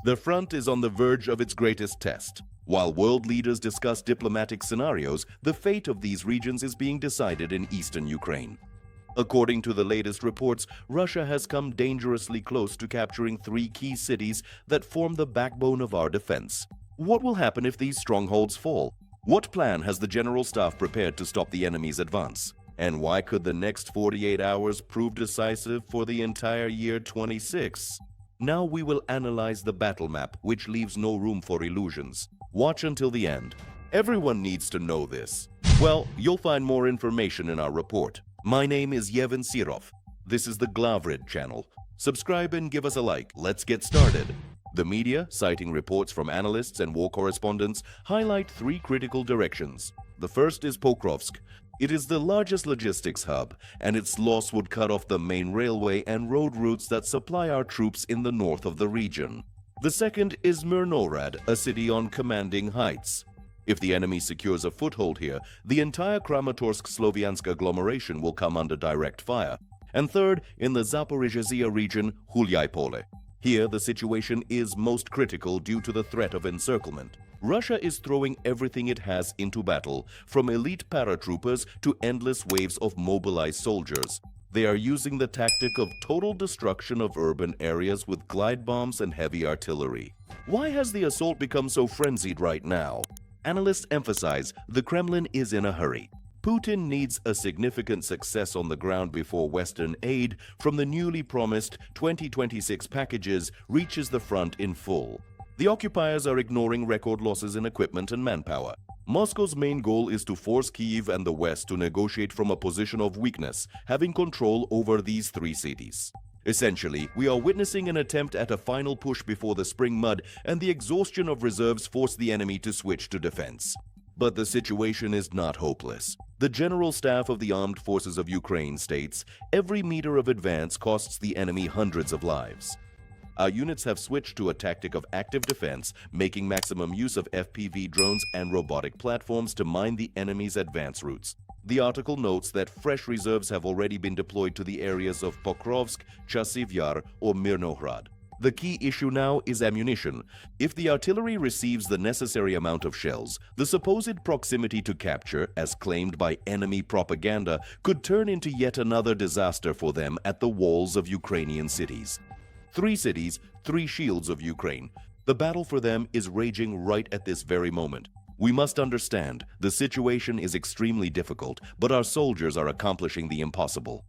The front is on the verge of its greatest test. While world leaders discuss diplomatic scenarios, the fate of these regions is being decided in eastern Ukraine. According to the latest reports, Russia has come dangerously close to capturing 3 key cities that form the backbone of our defense. What will happen if these strongholds fall? What plan has the General Staff prepared to stop the enemy's advance? And why could the next 48 hours prove decisive for the entire year 26? Now we will analyze the battle map, which leaves no room for illusions. Watch until the end. Everyone needs to know this. Well, you'll find more information in our report. My name is Yevhen Sirov. This is the Glavrid channel. Subscribe and give us a like. Let's get started. The media, citing reports from analysts and war correspondents, highlight 3 critical directions. The first is Pokrovsk. It is the largest logistics hub, and its loss would cut off the main railway and road routes that supply our troops in the north of the region. The second is Myrnohrad, a city on commanding heights. If the enemy secures a foothold here, the entire Kramatorsk-Sloviansk agglomeration will come under direct fire. And third, in the Zaporizhzhia region, Huliaipole. Here, the situation is most critical due to the threat of encirclement. Russia is throwing everything it has into battle, from elite paratroopers to endless waves of mobilized soldiers. They are using the tactic of total destruction of urban areas with glide bombs and heavy artillery. Why has the assault become so frenzied right now? Analysts emphasize the Kremlin is in a hurry. Putin needs a significant success on the ground before Western aid from the newly promised 2026 packages reaches the front in full. The occupiers are ignoring record losses in equipment and manpower. Moscow's main goal is to force Kyiv and the West to negotiate from a position of weakness, having control over these 3 cities. Essentially, we are witnessing an attempt at a final push before the spring mud, and the exhaustion of reserves force the enemy to switch to defense. But the situation is not hopeless. The General Staff of the Armed Forces of Ukraine states, every meter of advance costs the enemy hundreds of lives. Our units have switched to a tactic of active defense, making maximum use of FPV drones and robotic platforms to mine the enemy's advance routes. The article notes that fresh reserves have already been deployed to the areas of Pokrovsk, Chasiv Yar, or Myrnohrad. The key issue now is ammunition. If the artillery receives the necessary amount of shells, the supposed proximity to capture, as claimed by enemy propaganda, could turn into yet another disaster for them at the walls of Ukrainian cities. 3 cities, 3 shields of Ukraine. The battle for them is raging right at this very moment. We must understand, the situation is extremely difficult, but our soldiers are accomplishing the impossible.